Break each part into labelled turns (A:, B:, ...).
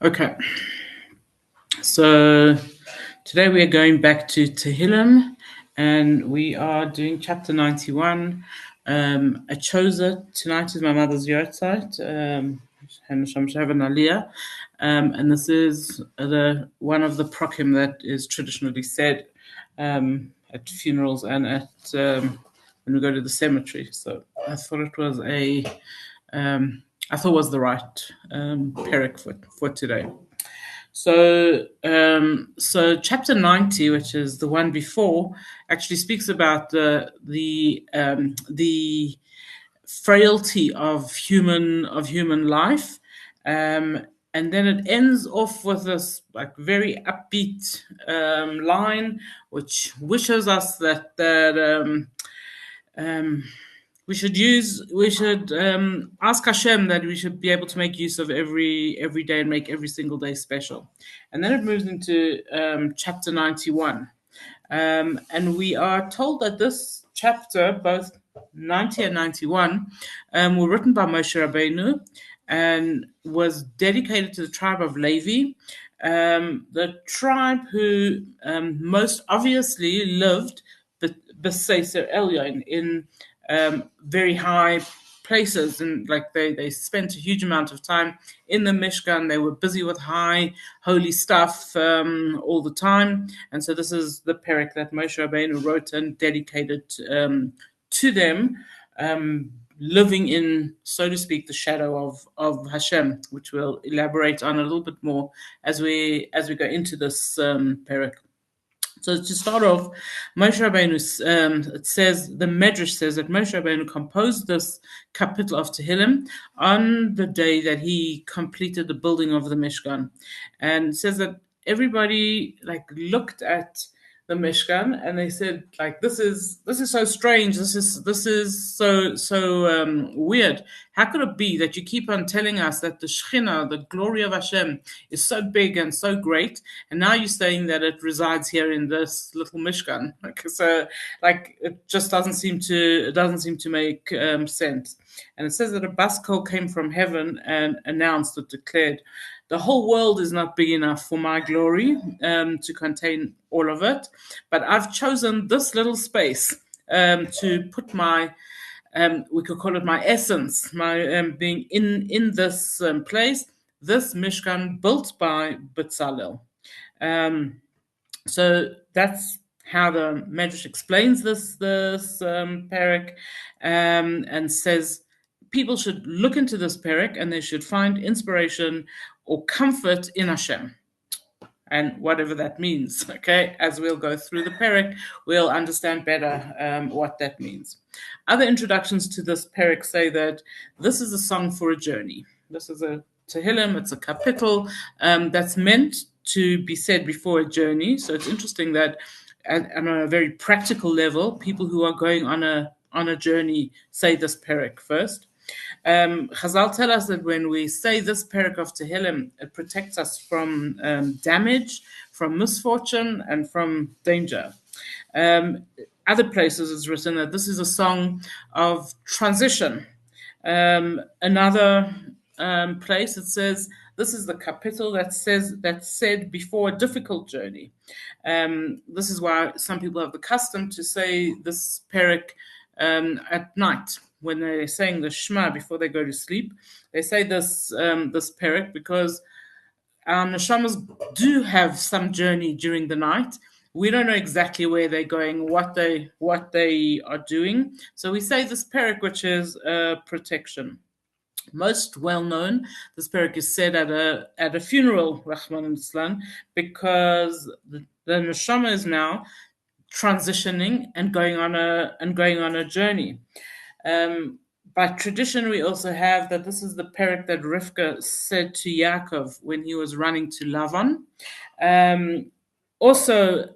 A: Okay, so today we are going back to Tehilim and we are doing chapter 91. I chose it. Tonight is my mother's yahrzeit, and this is one of the prokim that is traditionally said at funerals and at when we go to the cemetery. So I thought it was was the right perek for today. So chapter 90, which is the one before, actually speaks about the frailty of human life, and then it ends off with this like very upbeat line, which wishes us that we should ask Hashem that we should be able to make use of every day and make every single day special. And then it moves into chapter 91. And we are told that this chapter, both 90 and 91, were written by Moshe Rabbeinu and was dedicated to the tribe of Levi, the tribe who most obviously lived B'Seser Elyon in very high places, and like they spent a huge amount of time in the Mishkan. They were busy with high holy stuff all the time, and so this is the perek that Moshe Rabbeinu wrote and dedicated to them, living in, so to speak, the shadow of Hashem, which we'll elaborate on a little bit more as we go into this perek. So to start off, Moshe Rabbeinu, it says, the Medrash says that Moshe Rabbeinu composed this kapitel of Tehilim on the day that he completed the building of the Mishkan. And it says that everybody looked at the Mishkan and they said, this is so strange, this is so weird. How could it be that you keep on telling us that the Shekhinah, the glory of Hashem, is so big and so great, and now you're saying that it resides here in this little Mishkan? It just doesn't seem to make sense. And it says that a bas kol came from heaven and announced or declared, the whole world is not big enough for my glory to contain all of it, but I've chosen this little space to put my, we could call it my essence, my being in this place, this Mishkan built by Bezalel. So that's how the Medrash explains this perek, and says people should look into this perek and they should find inspiration or comfort in Hashem, and whatever that means. Okay, as we'll go through the perek, we'll understand better what that means. Other introductions to this perek say that this is a song for a journey. This is a Tehilim, it's a kapitel that's meant to be said before a journey. So it's interesting that on a very practical level, people who are going on a journey say this perek first. Chazal tell us that when we say this perek of Tehilim, it protects us from damage, from misfortune, and from danger. Other places it's written that this is a song of transition. Another place it says this is the kapitel that's said before a difficult journey. This is why some people have the custom to say this perek at night when they're saying the Shema before they go to sleep. They say this perek because our neshamas do have some journey during the night. We don't know exactly where they're going, what they are doing. So we say this perek, which is protection. Most well known, this perek is said at a funeral, Rahman Islam, because the neshama is now transitioning and going on a journey. By tradition, we also have that this is the perek that Rivka said to Yaakov when he was running to Lavan. Also,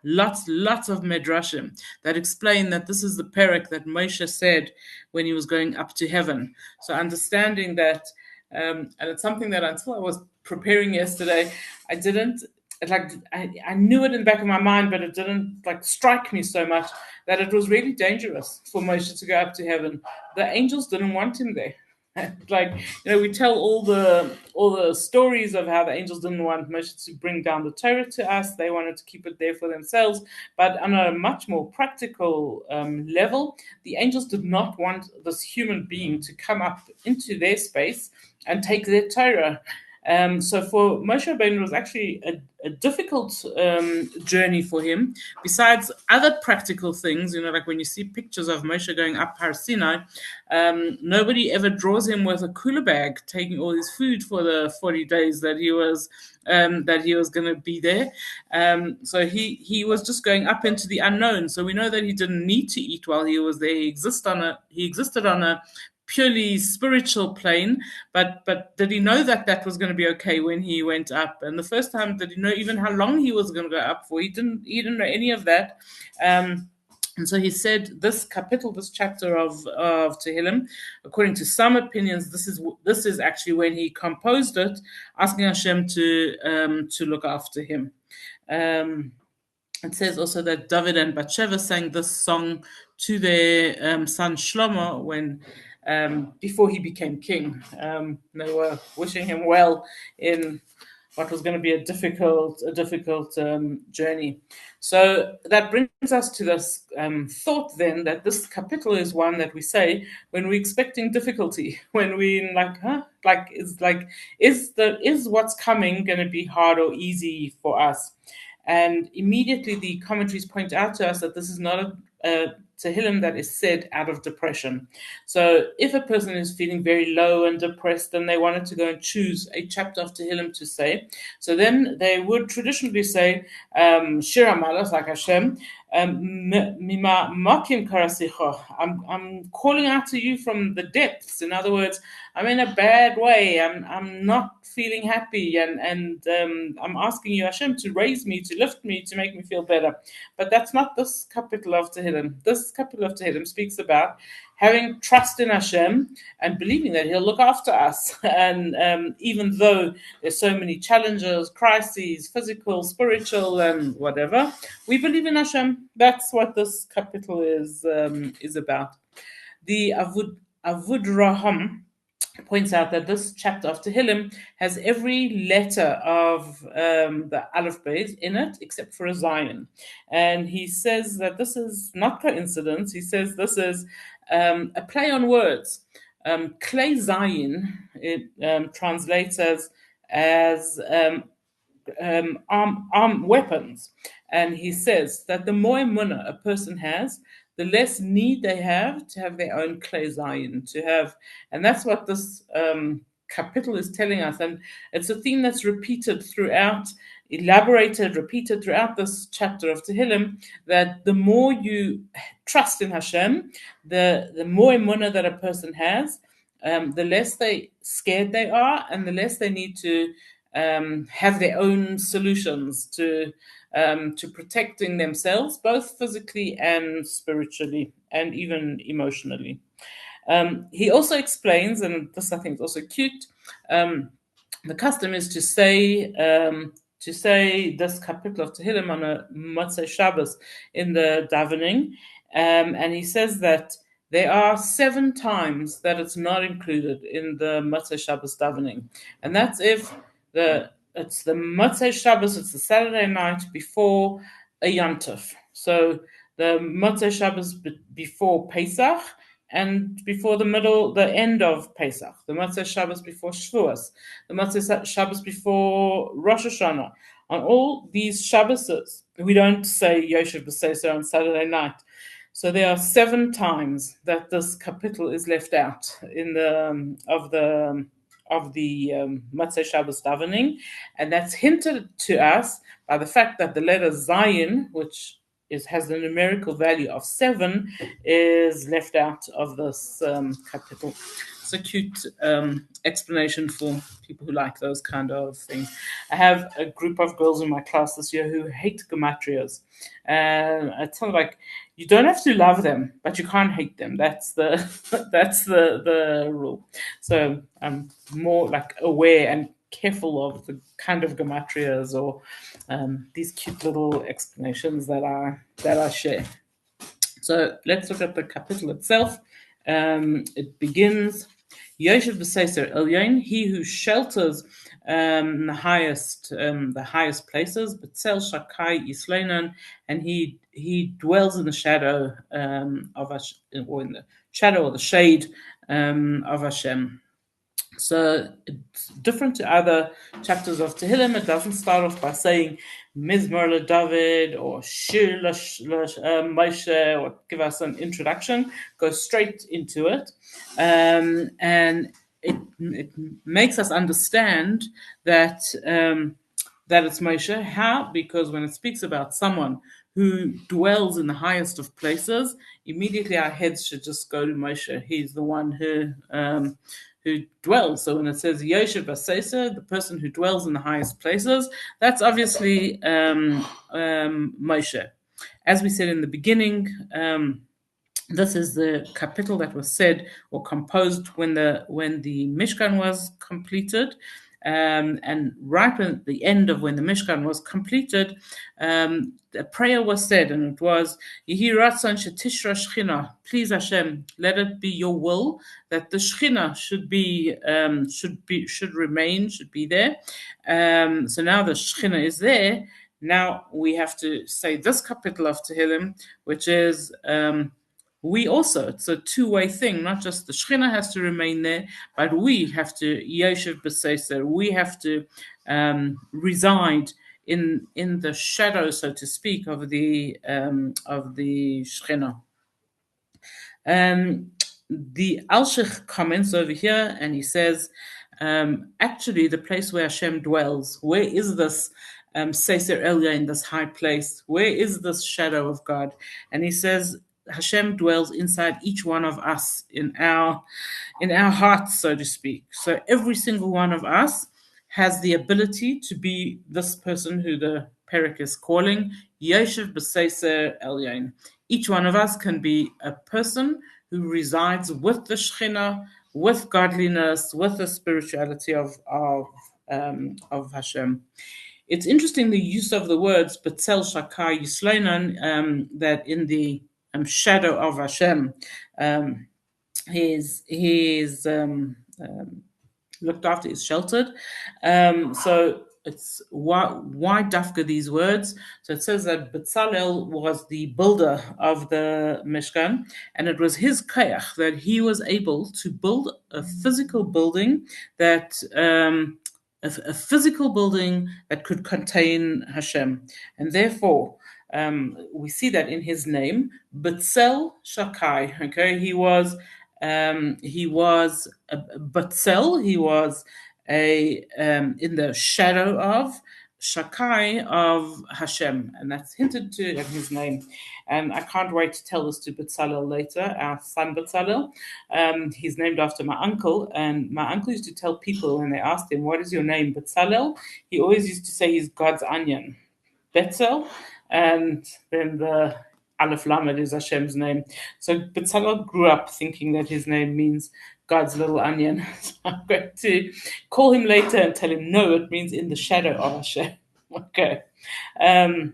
A: lots of medrashim that explain that this is the perek that Moshe said when he was going up to heaven. So understanding that, and it's something that until I was preparing yesterday, I didn't like I knew it in the back of my mind, but it didn't like strike me so much that it was really dangerous for Moshe to go up to heaven. The angels didn't want him there. Like, we tell all the stories of how the angels didn't want Moshe to bring down the Torah to us. They wanted to keep it there for themselves. But on a much more practical level, the angels did not want this human being to come up into their space and take their Torah. So for Moshe Rabbeinu, it was actually a difficult journey for him. Besides other practical things, like when you see pictures of Moshe going up Har Sinai, nobody ever draws him with a cooler bag, taking all his food for the 40 days that he was going to be there. So he was just going up into the unknown. So we know that he didn't need to eat while he was there. He existed on a purely spiritual plane, but did he know that was going to be okay when he went up? And the first time, did he know even how long he was going to go up for? He didn't know any of that. And so he said this chapter of Tehilim, according to some opinions, this is actually when he composed it, asking Hashem to look after him. It says also that David and Bathsheba sang this song to their son Shlomo when before he became king. They were wishing him well in what was going to be a difficult journey. So that brings us to this thought then that this capital is one that we say when we're expecting difficulty, when we is what's coming going to be hard or easy for us? And immediately the commentaries point out to us that this is not a Tehillim that is said out of depression. So if a person is feeling very low and depressed and they wanted to go and choose a chapter of Tehillim to say, so then they would traditionally say, Shira Malas, like Hashem, Mima Makim Karasicho. I'm calling out to you from the depths. In other words, I'm in a bad way. I'm not feeling happy, and I'm asking you, Hashem, to raise me, to lift me, to make me feel better. But that's not this capital of Tehillim. This capital of Tehillim speaks about having trust in Hashem and believing that He'll look after us. And even though there's so many challenges, crises, physical, spiritual, and whatever, we believe in Hashem. That's what this capital is about. The Avud Raham points out that this chapter of Tehillim has every letter of the Aleph Beis in it except for a Zion. And he says that this is not coincidence. He says this is a play on words. Klei Zayin, it translates as arm weapons. And he says that the more emunah a person has, the less need they have to have their own klei zayin, and that's what this capital is telling us. And it's a theme that's repeated throughout this chapter of Tehillim, that the more you trust in Hashem, the more emunah that a person has, the less scared they are, and the less they need to have their own solutions to protecting themselves, both physically and spiritually, and even emotionally. He also explains, and this I think is also cute, the custom is to say this capital of Tehillim on a Motzei Shabbos in the davening, and he says that there are 7 times that it's not included in the Motzei Shabbos davening, and that's if it's the Motzei Shabbos, it's the Saturday night before a Yontif. So the Motzei Shabbos before Pesach and before the end of Pesach. The Motzei Shabbos before Shavuos. The Motzei Shabbos before Rosh Hashanah. On all these Shabbos, we don't say Yoshev B'Seser on Saturday night. So there are 7 times that this capital is left out in of the Motzei Shabbos davening, and that's hinted to us by the fact that the letter Zayin, which has the numerical value of 7, is left out of this capital. It's a cute explanation for people who like those kind of things. I have a group of girls in my class this year who hate gematrias, and I tell them, you don't have to love them, but you can't hate them. That's the rule. So I'm more aware and careful of the kind of gematrias or these cute little explanations that I share. So let's look at the capital itself. It begins, Yoshev b'Seser Elyon, he who shelters the highest places, B'Tzel Shakai Yisleinan, and he dwells in the shadow or in the shadow or the shade of Hashem. So it's different to other chapters of Tehilim. It doesn't start off by saying Mizmor David or Shir Moshe or give us an introduction. Go straight into it, and it makes us understand that that it's Moshe. How? Because when it speaks about someone who dwells in the highest of places, immediately our heads should just go to Moshe. He's the one who dwells. So when it says Yoshev Basesa, the person who dwells in the highest places, that's obviously Moshe. As we said in the beginning, this is the capital that was said or composed when the Mishkan was completed. And right at the end of when the Mishkan was completed, a prayer was said, and it was, Yehi Ratzon Shetishra Shechina, please Hashem, let it be your will that the Shechina should be there. So now the Shechina is there. Now we have to say this capital of Tehillim, which is we also, it's a two-way thing, not just the Shechina has to remain there, but we have to, Yoshev B'Seser, we have to reside in the shadow, so to speak, of the Shechina. The Alshich comments over here, and he says, actually, the place where Hashem dwells, where is this Seser Elia in this high place? Where is this shadow of God? And he says, Hashem dwells inside each one of us, in our hearts, so to speak. So every single one of us has the ability to be this person who the Perek is calling Yoshev B'Seser Elyon. Each one of us can be a person who resides with the Shechina, with godliness, with the spirituality of Hashem. It's interesting the use of the words B'Tzel Shakai Yisleinan, that in the shadow of Hashem, he's looked after, is sheltered. So it's why dafka these words? So it says that Bezalel was the builder of the Mishkan, and it was his kayach that he was able to build a physical building that a physical building that could contain Hashem, and therefore we see that in his name, Betzel Shakai. Okay, he was a Betzel. He was in the shadow of Shakai of Hashem, and that's hinted to in his name. And I can't wait to tell this to Betzalel later, our son Betzalel. He's named after my uncle, and my uncle used to tell people when they asked him, "What is your name, Betzalel?" He always used to say he's God's onion, Betzel, and then the Aleph Lamed is Hashem's name. So Betzalel grew up thinking that his name means God's little onion. So I'm going to call him later and tell him, no, it means in the shadow of Hashem. Okay. The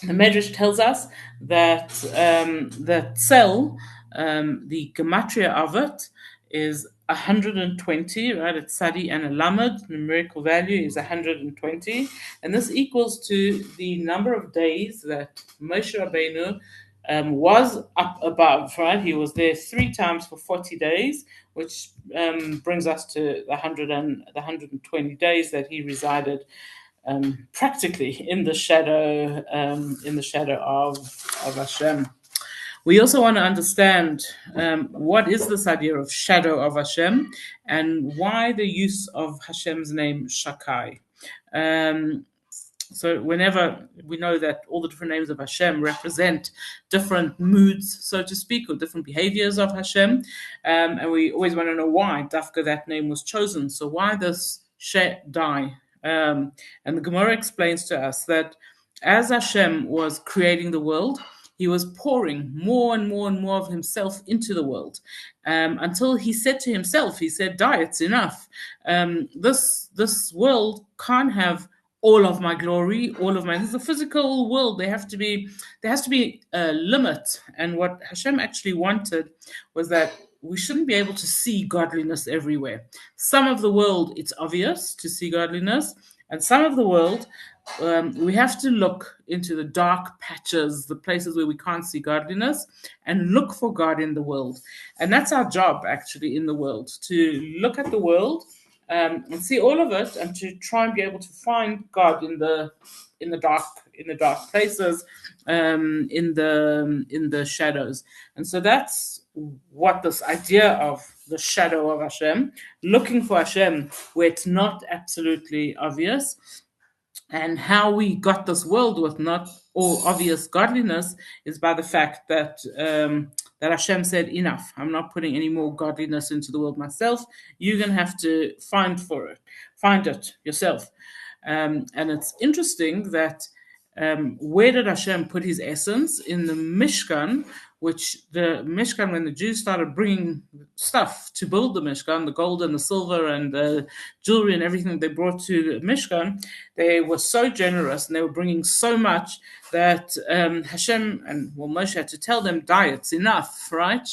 A: Medrash tells us that the Tzel, the gematria of it, is 120, right? It's Sadi and a Lamed, numerical value is 120. And this equals to the number of days that Moshe Rabbeinu was up above, right? He was there 3 times for 40 days, which brings us to the 120 days that he resided practically in the shadow of Hashem. We also want to understand what is this idea of shadow of Hashem and why the use of Hashem's name Shakai. So whenever we know that all the different names of Hashem represent different moods, so to speak, or different behaviors of Hashem, and we always want to know why Dafka that name was chosen. So why this Shaddai? And the Gemara explains to us that as Hashem was creating the world, he was pouring more and more and more of himself into the world, until he said to himself, he said, "Die, it's enough. This world can't have all of my glory, all of my. This is a physical world. There has to be a limit." And what Hashem actually wanted was that we shouldn't be able to see godliness everywhere. Some of the world, it's obvious to see godliness, and some of the world, we have to look into the dark patches, the places where we can't see godliness, and look for God in the world. And that's our job, actually, in the world, to look at the world, and see all of it, and to try and be able to find God in the dark places, in the shadows. And so that's what this idea of the shadow of Hashem, looking for Hashem where it's not absolutely obvious, and how we got this world with not all obvious godliness is by the fact that that Hashem said, "Enough. I'm not putting any more godliness into the world myself. You're gonna have to find it yourself." And it's interesting that where did Hashem put his essence? In the Mishkan, which the Mishkan, when the Jews started bringing stuff to build the Mishkan, the gold and the silver and the jewelry and everything they brought to the Mishkan, they were so generous and they were bringing so much that Hashem and Moshe had to tell them, "Die, it's enough, right?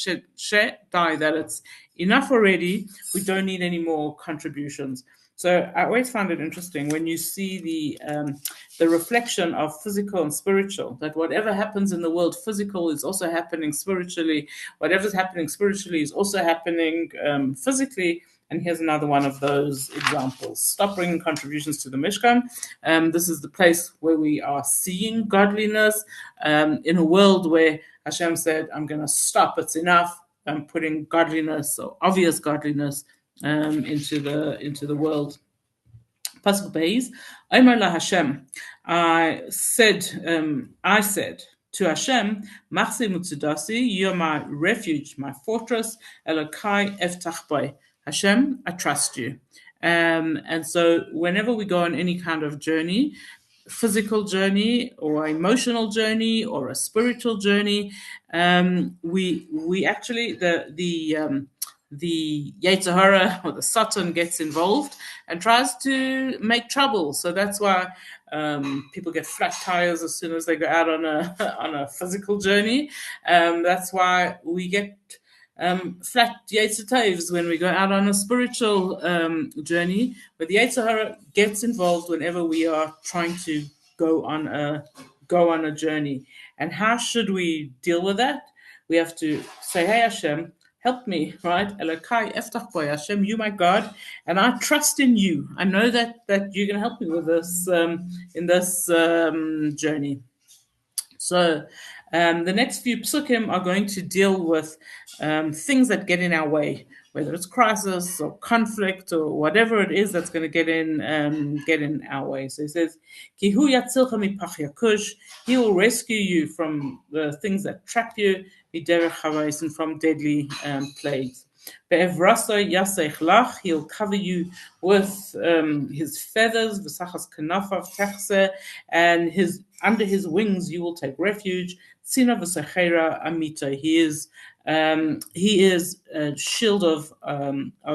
A: Die, that it's enough already. We don't need any more contributions." So I always find it interesting when you see the reflection of physical and spiritual, that whatever happens in the world physical is also happening spiritually. Whatever's happening spiritually is also happening physically. And here's another one of those examples. Stop bringing contributions to the Mishkan. This is the place where we are seeing godliness in a world where Hashem said, "I'm going to stop. It's enough. I'm putting godliness, or obvious godliness, into the world." Pasuk Beis, Omer la Hashem, I said to Hashem, "Machse mutzudasi, you're my refuge, my fortress. Elokai eftach bai." Hashem, I trust you. And so whenever we go on any kind of journey, physical journey or emotional journey or a spiritual journey, we actually the Yetzer Hara or the Satan gets involved and tries to make trouble. So that's why people get flat tires as soon as they go out on a physical journey. That's why we get flat Yetzer Tovs when we go out on a spiritual journey. But the Yetzer Hara gets involved whenever we are trying to go on a journey. And how should we deal with that? We have to say, "Hey Hashem, help me," right? Elokai eftach bai, Hashem, you my God, and I trust in you. I know that you're going to help me with this in this journey. So the next few psukim are going to deal with things that get in our way, whether it's crisis or conflict or whatever it is that's going to get in our way. So he says, "Ki hu yatzilcha mipach yakush," he will rescue you from the things that trap you, miderech harais, and from deadly plagues. Be'evrasa yasech lach, he'll cover you with his feathers, v'sachas kanafav techse, and under his wings you will take refuge. Tzina v'sechera amita, he is a shield of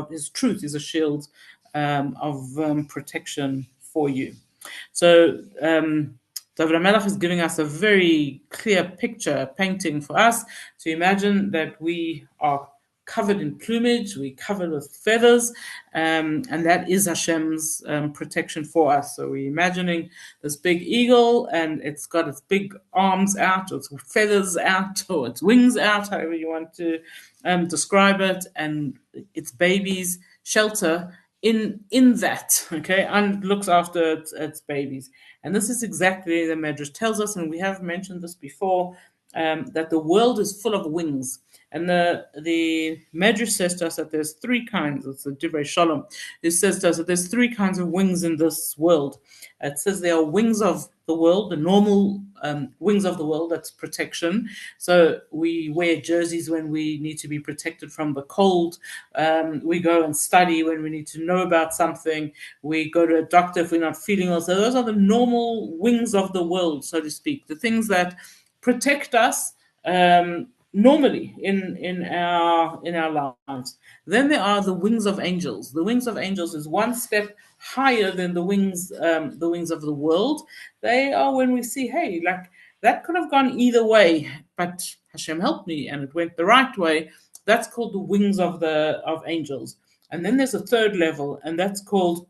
A: his truth, is a shield of protection for you. So David HaMelech is giving us a very clear picture, painting for us to imagine that we are covered in plumage, we covered with feathers, and that is Hashem's protection for us. So we're imagining this big eagle, and it's got its big arms out, or its feathers out, or its wings out, however you want to describe it, and its babies shelter in that, okay, and looks after its babies. And this is exactly the Medrash tells us, and we have mentioned this before, that the world is full of wings. And the Medrash says to us that there's three kinds. It's a Divrei Shalom. It says to us that there's three kinds of wings in this world. It says there are wings of the world, the normal wings of the world, that's protection. So we wear jerseys when we need to be protected from the cold. We go and study when we need to know about something. We go to a doctor if we're not feeling well. So those are the normal wings of the world, so to speak, the things that protect us normally in our lives. Then there are the wings of angels. The wings of angels is one step higher than the wings of the world. They are when we see, hey, like that could have gone either way, but Hashem helped me and it went the right way. That's called the wings of angels. And then there's a third level, and that's called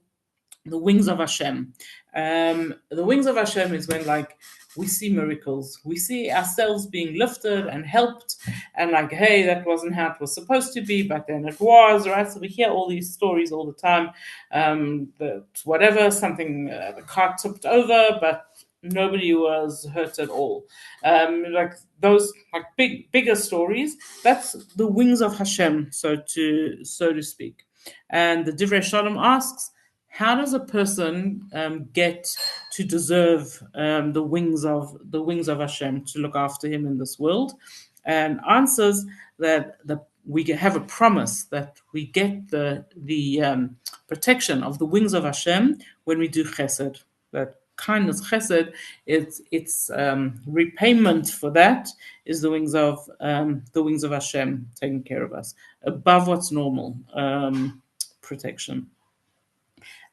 A: the wings of Hashem. The wings of Hashem is when, like, we see miracles, we see ourselves being lifted and helped, and like, hey, that wasn't how it was supposed to be, but then it was, right? So we hear all these stories all the time. That whatever, something, the car tipped over, but nobody was hurt at all. Like those, like bigger stories. That's the wings of Hashem, so to speak. And the Divrei Shalom asks, how does a person get to deserve the wings of Hashem to look after him in this world? And answers that we have a promise that we get the protection of the wings of Hashem when we do Chesed. That kindness, Chesed, its repayment for that is the wings of Hashem taking care of us above what's normal, protection.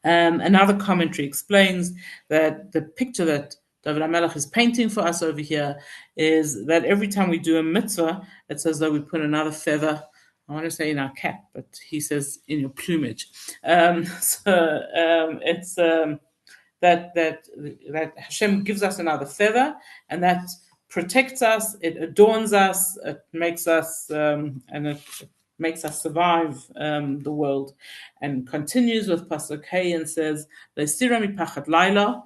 A: Another commentary explains that the picture that David HaMelech is painting for us over here is that every time we do a mitzvah, it's as though we put another feather, I want to say in our cap, but he says in your plumage. It's that Hashem gives us another feather, and that protects us, it adorns us, it makes us, and it makes us survive the world. And continues with Pasuk Hey and says, "Le'sira mipachat laila."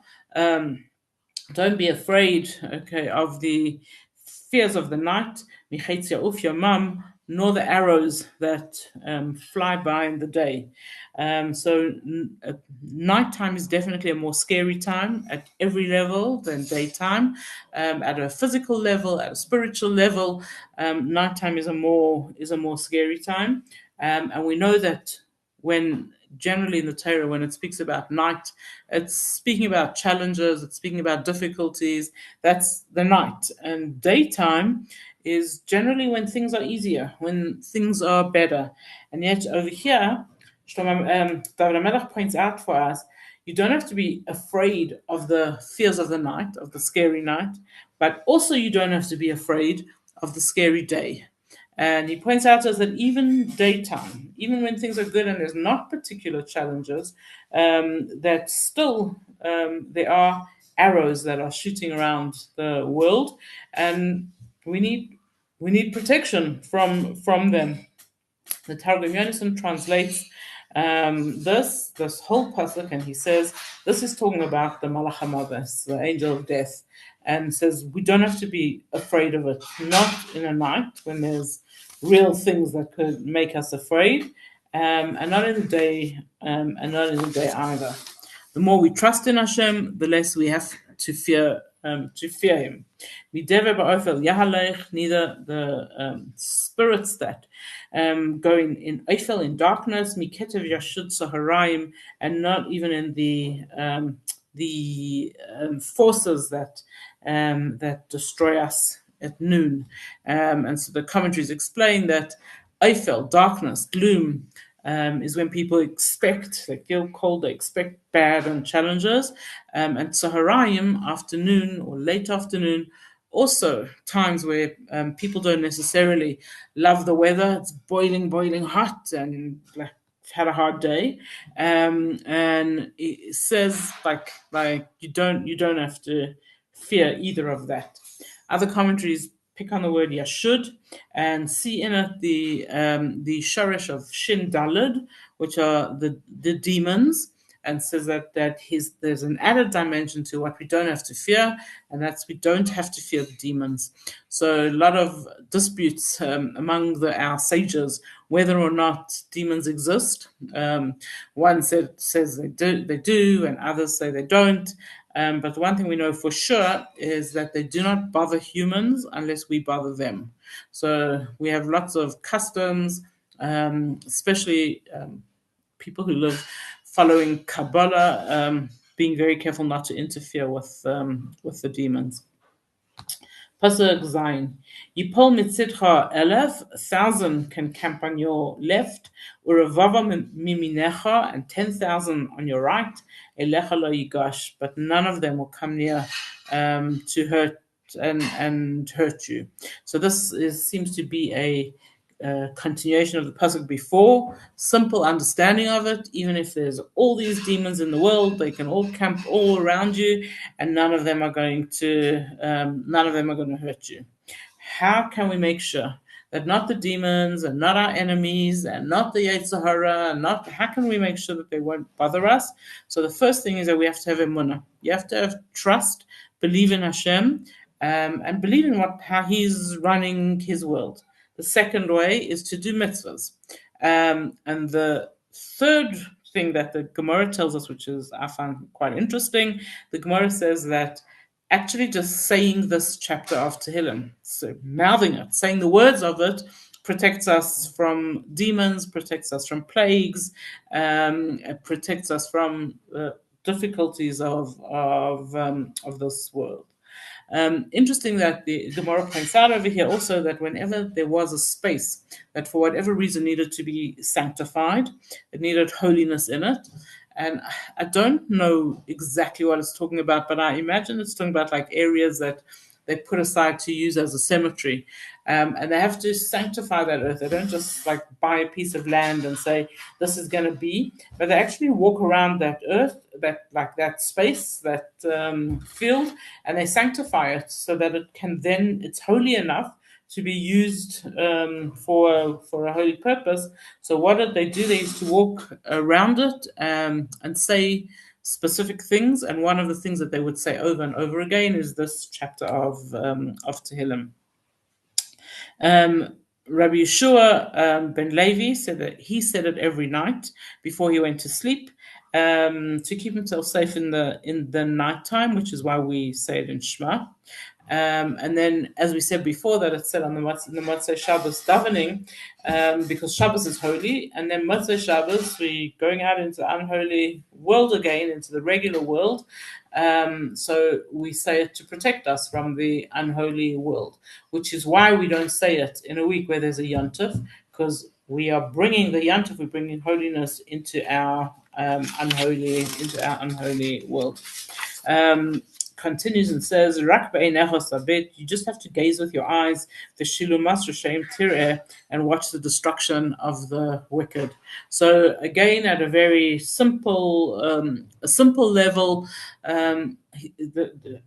A: Don't be afraid, okay, of the fears of the night, michetzia uf yamam, nor the arrows that fly by in the day. Nighttime is definitely a more scary time at every level than daytime. At a physical level, at a spiritual level, nighttime is a more scary time. And we know that when generally in the Torah, when it speaks about night, it's speaking about challenges, it's speaking about difficulties. That's the night. And daytime is generally when things are easier, when things are better. And yet over here, David HaMelech points out for us, you don't have to be afraid of the fears of the night, of the scary night, but also you don't have to be afraid of the scary day. And he points out to us that even daytime, even when things are good and there's not particular challenges, that still there are arrows that are shooting around the world, and we need protection from them. The Targum Yonason translates this whole pasuk, and he says this is talking about the Malach HaMavet, the angel of death, and says we don't have to be afraid of it, not in a night when there's real things that could make us afraid, and not in the day, either. The more we trust in Hashem, the less we have to fear Him. Neither the spirits that go in Eifel, in darkness, Miketev Yashud Saharayim, and not even in the forces that destroy us at noon. And so the commentaries explain that Eifel, darkness, gloom, is when people they feel cold, they expect bad and challenges. And Saharayim, afternoon or late afternoon, also times where people don't necessarily love the weather. It's boiling hot and like had a hard day. And it says like you don't have to fear either of that. Other commentaries pick on the word yashud and see in it the shorish of shin dalid, which are the demons, and says that there's an added dimension to what we don't have to fear, and that's we don't have to fear the demons. So a lot of disputes among our sages whether or not demons exist. One says they do, and others say they don't. But the one thing we know for sure is that they do not bother humans unless we bother them. So we have lots of customs, especially people who live following Kabbalah, being very careful not to interfere with the demons. Pasuk Zayin. Yipol mitzidcha elef, 1,000 can camp on your left, urevava miminecha, and 10,000 on your right, elecha lo yigash, but none of them will come near to hurt and hurt you. So seems to be a continuation of the pasuk before, simple understanding of it. Even if there's all these demons in the world, they can all camp all around you, and none of them are going to hurt you. How can we make sure that not the demons and not our enemies and not the Yetzer Hara and not how can we make sure that they won't bother us? So the first thing is that we have to have emunah. You have to have trust, believe in Hashem, and believe in how He's running His world. The second way is to do mitzvahs. And the third thing that the Gemara tells us, which is I find quite interesting, the Gemara says that actually just saying this chapter of Tehilim, so mouthing it, saying the words of it, protects us from demons, protects us from plagues, it protects us from difficulties of this world. Interesting that the Gemara points out over here also that whenever there was a space that for whatever reason needed to be sanctified, it needed holiness in it. And I don't know exactly what it's talking about, but I imagine it's talking about like areas that they put aside to use as a cemetery. And they have to sanctify that earth. They don't just like buy a piece of land and say, this is going to be, but they actually walk around that earth, that space, that field, and they sanctify it so that it's holy enough to be used for a holy purpose. So what did they do? They used to walk around it and say specific things, and one of the things that they would say over and over again is this chapter of Tehillim. Rabbi Yeshua ben Levi said that he said it every night before he went to sleep to keep himself safe in the nighttime, which is why we say it in Shema. And then, as we said before, that it's said on the Motzei Shabbos davening, because Shabbos is holy, and then Motzei Shabbos we going out into the unholy world again, into the regular world. So we say it to protect us from the unholy world, which is why we don't say it in a week where there's a Yontif, because we are bringing the Yontif, we're bringing holiness into our unholy world. Continues and says, "Rak sabit." You just have to gaze with your eyes, the shilumas reshem tireh, and watch the destruction of the wicked. So again, at a very simple level, David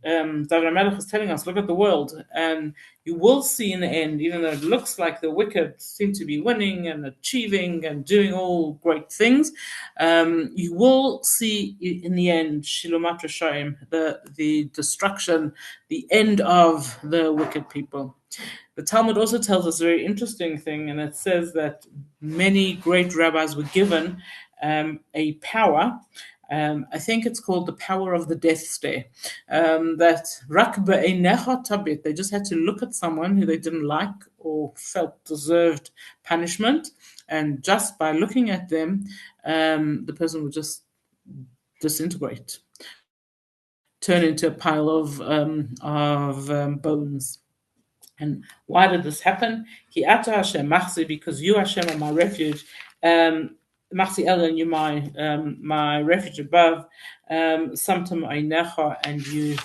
A: HaMelech is telling us, look at the world, and you will see in the end, even though it looks like the wicked seem to be winning and achieving and doing all great things, you will see in the end, Shilumat Rashaim, the destruction, the end of the wicked people. The Talmud also tells us a very interesting thing, and it says that many great rabbis were given a power. I think it's called the power of the death stare. That rak be'einecha tabit, they just had to look at someone who they didn't like or felt deserved punishment, and just by looking at them, the person would just disintegrate, turn into a pile of bones. And why did this happen? Ki ata Hashem machzi, because you Hashem are my refuge. Machzi Ellen, you my refuge above. Samtam einecha, and you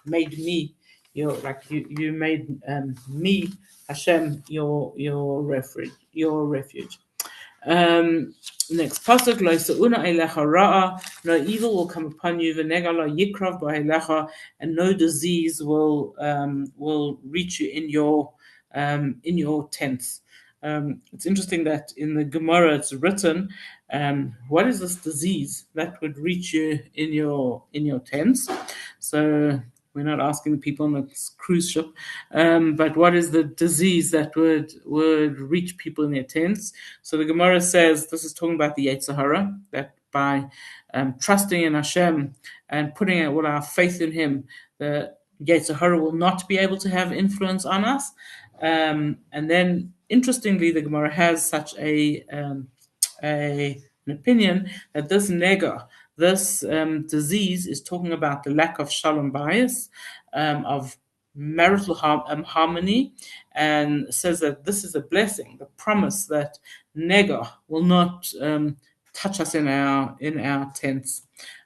A: made me you made me Hashem your refuge. Next pasuk, lo seuna elecha ra'a, no evil will come upon you, v'nega lo yikrav ba'elecha, and no disease will reach you in your tents. It's interesting that in the Gemara it's written, what is this disease that would reach you in your tents? So we're not asking the people on the cruise ship, but what is the disease that would reach people in their tents? So the Gemara says this is talking about the Yetzer Hara, that by trusting in Hashem and putting all our faith in Him, the Yetzer Hara will not be able to have influence on us. And then, interestingly, the Gemara has such an opinion that this nega, this disease, is talking about the lack of shalom bias, of marital harmony, and says that this is a blessing, the promise that nega will not touch us in our tents,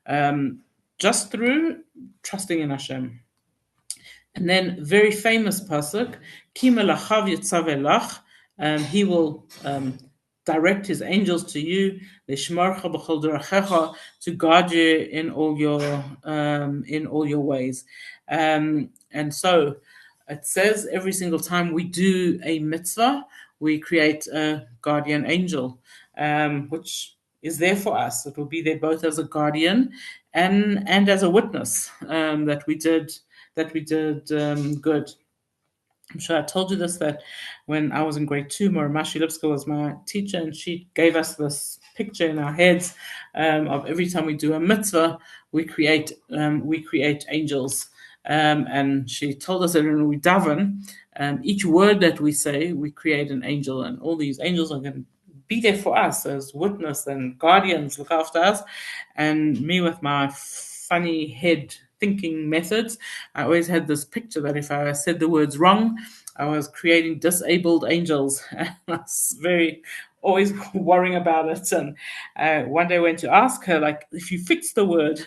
A: um, just through trusting in Hashem. And then very famous pasuk, Ki melachav yitzavelach, he will direct his angels to you, lishmarcha b'chol derachecha, to guard you in all your ways. And so it says every single time we do a mitzvah, we create a guardian angel, which is there for us. It will be there both as a guardian and as a witness that we did good. I'm sure I told you this, that when I was in grade two, Mashi Lipska was my teacher, and she gave us this picture in our heads of every time we do a mitzvah, we create angels. And she told us that when we daven, each word that we say, we create an angel, and all these angels are going to be there for us as witness and guardians, look after us. And me, with my funny head thinking methods, I always had this picture that if I said the words wrong, I was creating disabled angels. And I was always worrying about it. And one day I went to ask her, like, if you fix the word,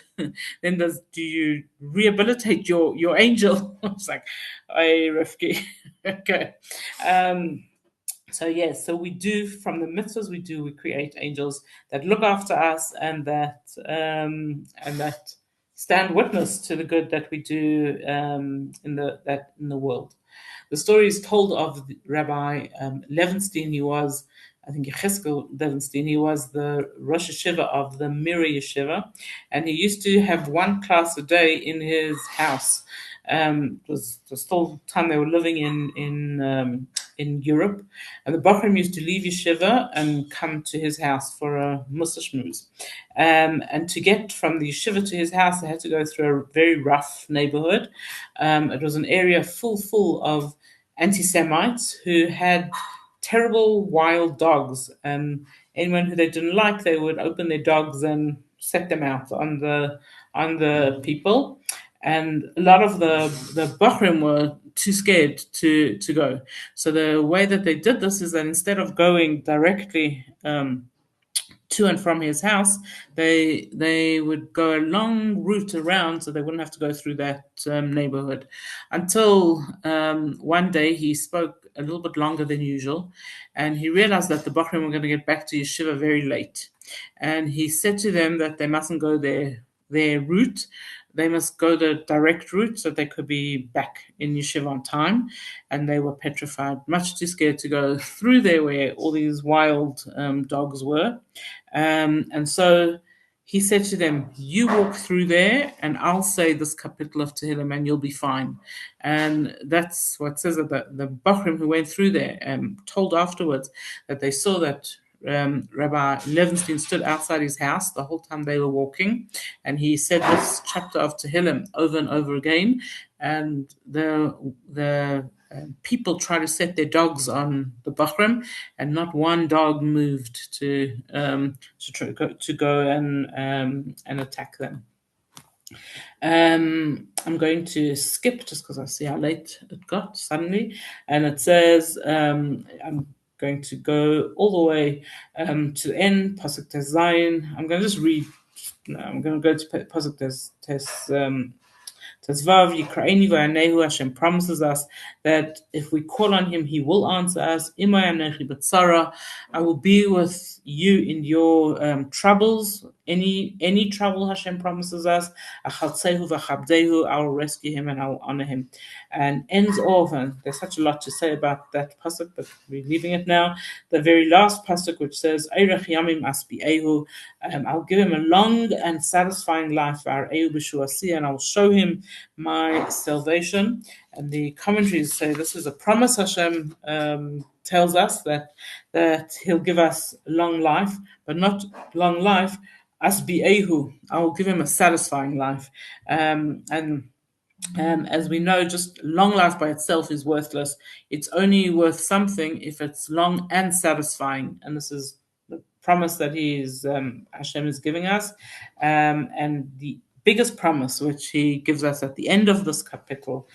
A: then do you rehabilitate your angel? I was like, hey, Rifki. Okay. So we do, from the mitzvahs we create angels that look after us, and that stand witness to the good that we do in the world. The story is told of Rabbi Levenstein. He was, I think, Yecheskel Levenstein. He was the Rosh Yeshiva of the Mira Yeshiva, and he used to have one class a day in his house. It was still time they were living in Europe, and the Bachrim used to leave Yeshiva and come to his house for a Mussar shmooze. And to get from the Yeshiva to his house, they had to go through a very rough neighborhood. It was an area full of anti-Semites who had terrible wild dogs. Anyone who they didn't like, they would open their dogs and set them out on the people. And a lot of the Bachrim were too scared to go. So the way that they did this is that instead of going directly to and from his house, they would go a long route around, so they wouldn't have to go through that neighborhood. Until one day he spoke a little bit longer than usual, and he realized that the Bachrim were going to get back to Yeshiva very late. And he said to them that they mustn't go their route. They must go the direct route so they could be back in Yeshiva on time. And they were petrified, much too scared to go through there where all these wild dogs were. And so he said to them, you walk through there and I'll say this kapitel of Tehilim and you'll be fine. And that's what says that the Bachrim who went through there told afterwards that they saw that Rabbi Levenstein stood outside his house the whole time they were walking, and he said this chapter of Tehilim over and over again. And the people try to set their dogs on the Bachrim, and not one dog moved to go and attack them. I'm going to skip just because I see how late it got suddenly, and it says I'm going to go all the way to the end, Pasuk Tes Zayin. I'm going to just read. No, I'm going to go to Pasuk Tes Vav, Yikraeni v'anehu. Hashem promises us that if we call on Him, He will answer us. Imay anechi b'tzara, I will be with you in your troubles. Any trouble, Hashem promises us. Achaltzehu v'chabdehu, I will rescue him and I will honor him. And ends off, and there's such a lot to say about that pasuk, but we're leaving it now. The very last pasuk, which says, Eirech yamim asbi'ehu, I'll give him a long and satisfying life, and I will show him my salvation. And the commentaries say this is a promise. Hashem tells us that He'll give us long life, but not long life. Asbi'ehu, I will give him a satisfying life. And as we know, just long life by itself is worthless. It's only worth something if it's long and satisfying. And this is the promise that Hashem is giving us. And the biggest promise which he gives us at the end of this capital,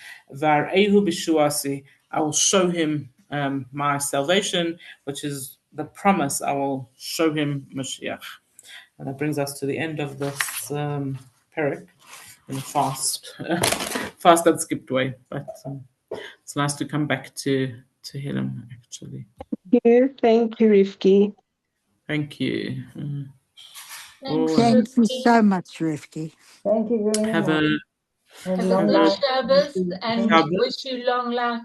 A: Var'ehu Bishuasi, I will show him my salvation, which is the promise I will show him Mashiach. And that brings us to the end of this parak in a fast and skipped way. But it's nice to come back to Tehilim, actually.
B: Thank you, Rifki.
A: Thank you.
C: Thanks,
D: Thank you
C: Rifki.
D: so much, Rifki.
E: Thank you very
A: Have
E: much.
A: a
E: And
C: Have a
E: long
C: good
E: life.
C: Shabbos and
A: Shabbos.
C: wish you long life.